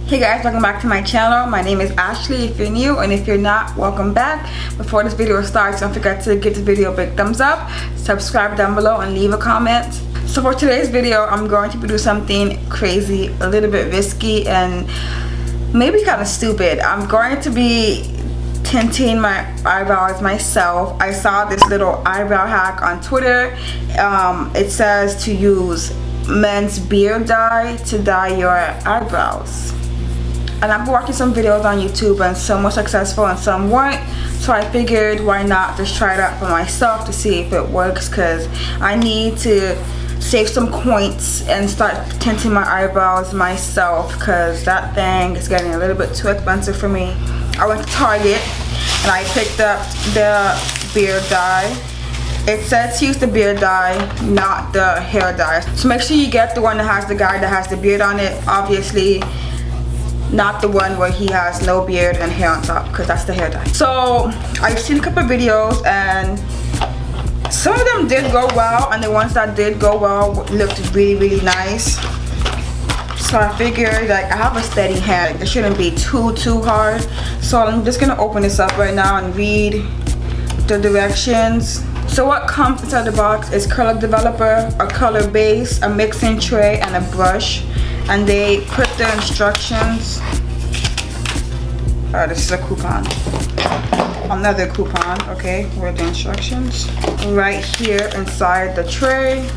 Hey guys, welcome back to my channel. My name is Ashley if you're new, and if you're not, welcome back. Before this video starts, don't forget to give the video a big thumbs up, subscribe down below, and leave a comment. So for today's video, I'm going to do something crazy, a little bit risky, and maybe kind of stupid. I'm going to be tinting my eyebrows myself. I saw this little eyebrow hack on Twitter. It says to use men's beard dye to dye your eyebrows. And I've been watching some videos on YouTube, and some were successful and some weren't. So I figured, why not just try it out for myself to see if it works, because I need to save some coins and start tinting my eyebrows myself, because that thing is getting a little bit too expensive for me. I went to Target and I picked up the beard dye. It says to use the beard dye, not the hair dye. So make sure you get the one that has the guy that has the beard on it. Obviously not the one where he has no beard and hair on top, because that's the hair dye. So I've seen a couple of videos and some of them did go well, and the ones that did go well looked really nice. So I figured, like, I have a steady hand, it shouldn't be too hard. So I'm just gonna open this up right now and read the directions. So what comes inside the box is color developer, a color base, a mixing tray, and a brush. And they put the instructions. This is a coupon. Another coupon. Okay, where are the instructions? Right here inside the tray.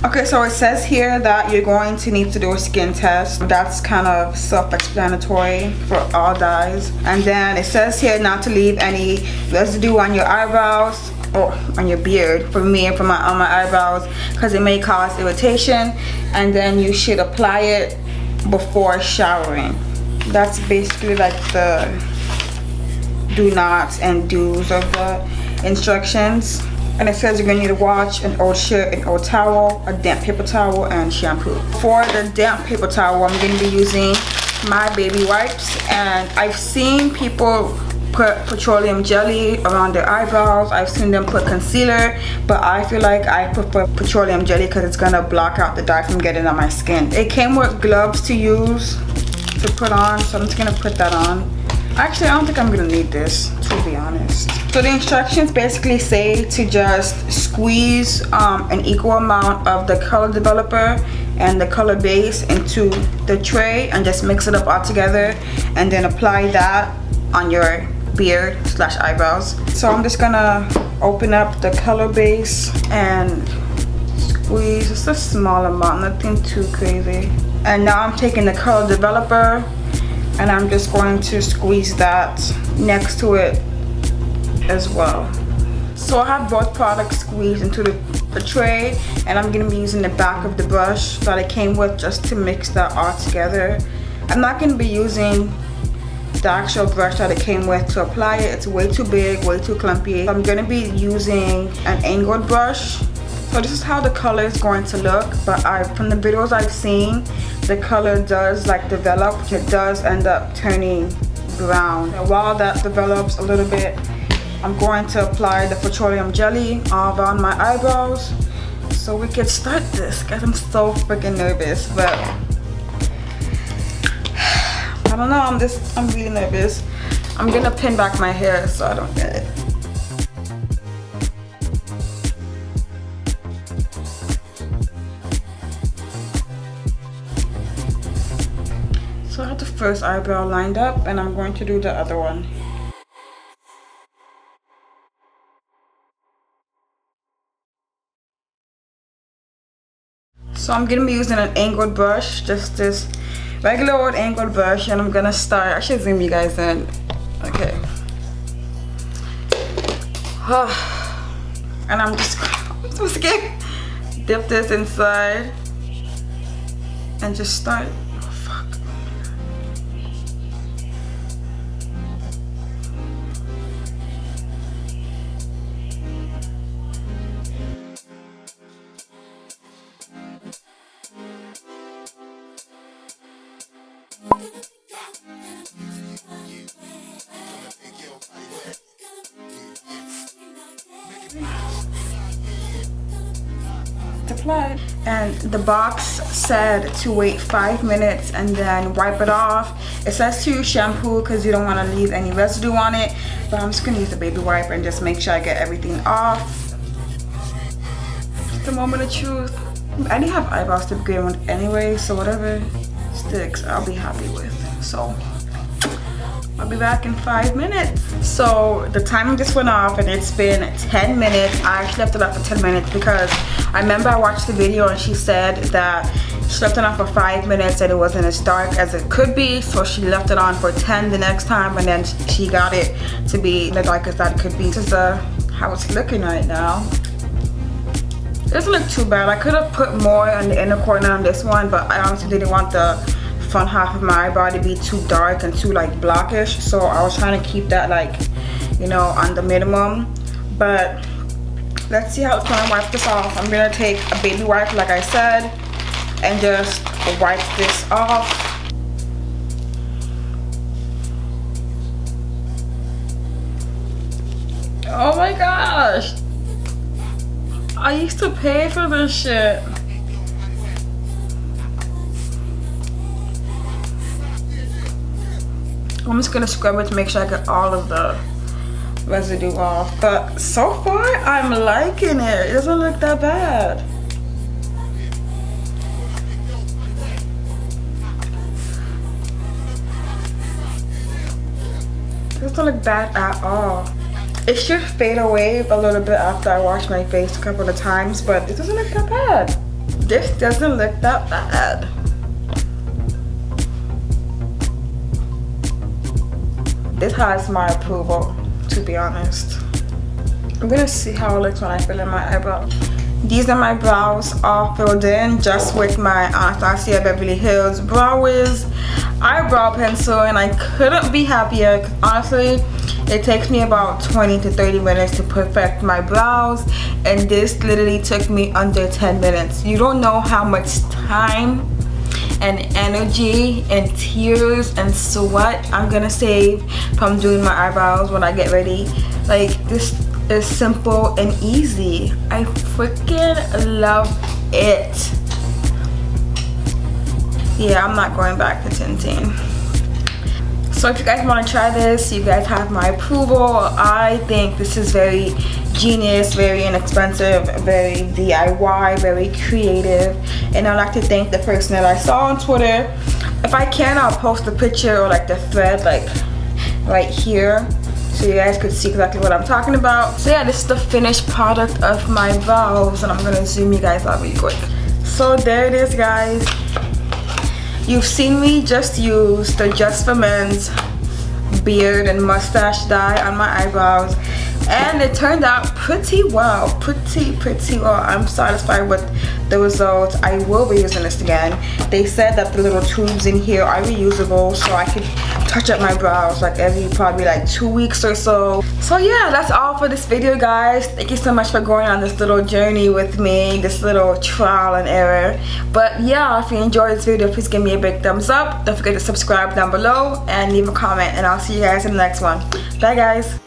Okay, so it says here that you're going to need to do a skin test. That's kind of self-explanatory for all dyes. And then it says here not to leave any residue on your eyebrows or on your beard, for me and for on my eyebrows, because it may cause irritation. And then you should apply it before showering. That's basically like the do nots and do's of the instructions. And it says you're gonna need a watch, an old shirt, an old towel, a damp paper towel, and shampoo. For the damp paper towel, I'm gonna be using my baby wipes. And I've seen people put petroleum jelly around their eyebrows. I've seen them put concealer, but I feel like I prefer petroleum jelly because it's gonna block out the dye from getting on my skin. It came with gloves to use, to put on, so I'm just gonna put that on. Actually, I don't think I'm gonna need this, to be honest. So the instructions basically say to just squeeze an equal amount of the color developer and the color base into the tray and just mix it up all together, and then apply that on your beard / eyebrows. So I'm just gonna open up the color base and squeeze just a small amount, nothing too crazy. And now I'm taking the color developer and I'm just going to squeeze that next to it as well. So I have both products squeezed into the tray, and I'm gonna be using the back of the brush that it came with just to mix that all together. I'm not gonna be using the actual brush that it came with to apply it. It's way too big, way too clumpy. I'm gonna be using an angled brush. So this is how the color is going to look, but from the videos I've seen, the color does like develop. It does end up turning brown. And while that develops a little bit, I'm going to apply the petroleum jelly all around my eyebrows so we can start this, guys. I'm so freaking nervous, but I don't know, I'm really nervous. I'm gonna pin back my hair so I don't get it. So I have the first eyebrow lined up, and I'm going to do the other one. So I'm gonna be using an angled brush, just this regular old angled brush, and I'm gonna start. I should zoom you guys in. Okay. And I'm so scared. Dip this inside and just start. Oh, fuck. it's applied. And the box said to wait 5 minutes and then wipe it off. It says to use shampoo because you don't want to leave any residue on it, but I'm just gonna use the baby wiper and just make sure I get everything off. It's the moment of truth. I didn't have eyebrows to begin with anyway, so whatever sticks I'll be happy with. So I'll be back in 5 minutes. So the timer just went off and it's been 10 minutes. I actually left it up for 10 minutes because I remember I watched the video and she said that she left it on for 5 minutes and it wasn't as dark as it could be. So she left it on for 10 the next time and then she got it to be the darkest that it could be. This is how it's looking right now. It doesn't look too bad. I could have put more on the inner corner on this one, but I honestly didn't want the front half of my eyebrow to be too dark and too like blackish, so I was trying to keep that like, you know, on the minimum. But let's see how it's gonna wipe this off. I'm gonna take a baby wipe like I said and just wipe this off. Oh my gosh, I used to pay for this shit. I'm just gonna scrub it to make sure I get all of the residue off. But so far, I'm liking it. It doesn't look that bad. It doesn't look bad at all. It should fade away a little bit after I wash my face a couple of times, but it doesn't look that bad. This doesn't look that bad. This has my approval, to be honest. I'm gonna see how it looks when I fill in my eyebrow. These are my brows all filled in just with my Anastasia Beverly Hills Brow Wiz eyebrow pencil, and I couldn't be happier because honestly, it takes me about 20 to 30 minutes to perfect my brows, and this literally took me under 10 minutes. You don't know how much time and energy and tears and sweat I'm gonna save from doing my eyebrows when I get ready. Like, this is simple and easy. I freaking love it. Yeah, I'm not going back to tinting. So if you guys want to try this, you guys have my approval. I think this is very genius, very inexpensive, very DIY, very creative, and I'd like to thank the person that I saw on Twitter. If I can, I'll post a picture or like the thread like right here so you guys could see exactly what I'm talking about. So yeah, this is the finished product of my brows, and I'm gonna zoom you guys out really quick. So there it is, guys. You've seen me just use the Just for Men's beard and mustache dye on my eyebrows, and it turned out pretty well, pretty well. I'm satisfied with the results. I will be using this again. They said that the little tubes in here are reusable, so I could touch up my brows like every probably like 2 weeks or so. So yeah, that's all for this video, guys. Thank you so much for going on this little journey with me, this little trial and error. But yeah, if you enjoyed this video, please give me a big thumbs up. Don't forget to subscribe down below and leave a comment, and I'll see you guys in the next one. Bye, guys.